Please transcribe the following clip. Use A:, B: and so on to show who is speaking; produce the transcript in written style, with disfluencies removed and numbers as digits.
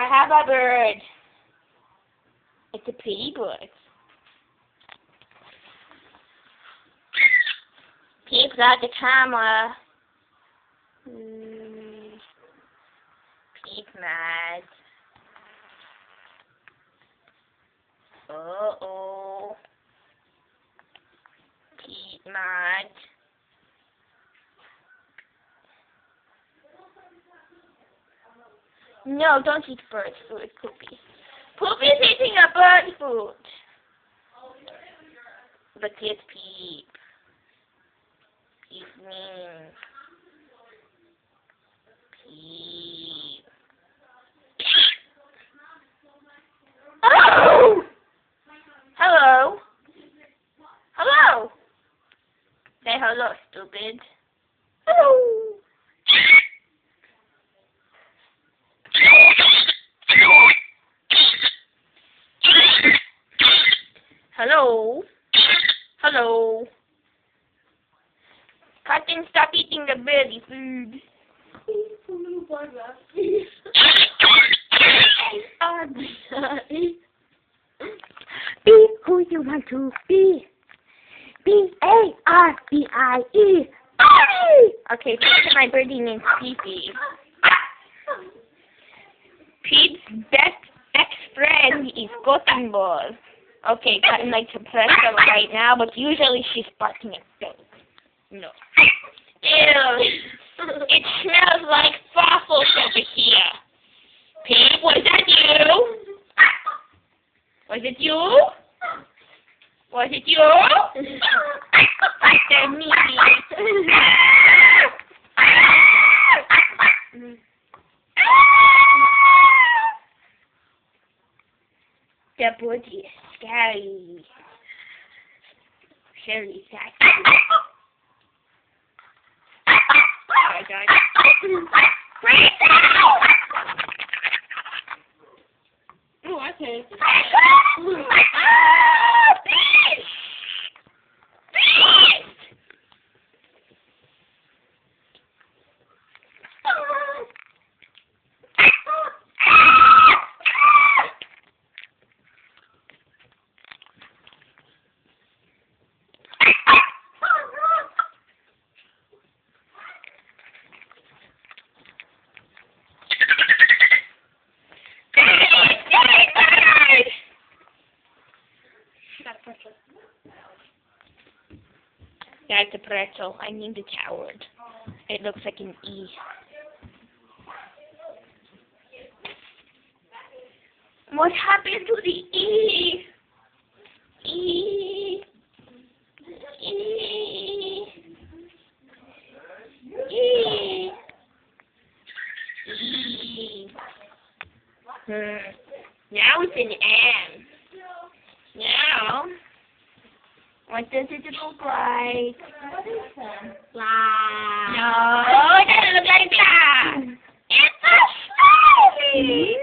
A: I have a bird. It's a pretty bird. Peep got the camera. Peep mad. Uh-oh. Peep mad. No, don't eat bird food, Poopy. Poopy's eating a bird food. But it's Peep. Peep mean. Peep. Oh! Hello. Hello. Say hello, stupid. Hello. Hello. Hello. Captain, stop eating the birdie food. Be who you want to be. B-A-R-B-I-E. Okay, so my birdie named Peepy. Peep's best ex-friend is Cotton Ball. Okay, Cotton likes to press her right now, but usually she's barking at things. No. Ew. It smells like fossils over here. Peep, was that you? Was it you? Was it you? It's me. The booty is scary. Very sad. Oh my God. Oh, I can't. That's a pretzel. I mean the coward. It looks like an E. What happened to the E? E. E. E. E. Now it's an M. Now, what does it look like?
B: What is that?
A: No, it doesn't look like that. It's a slowly.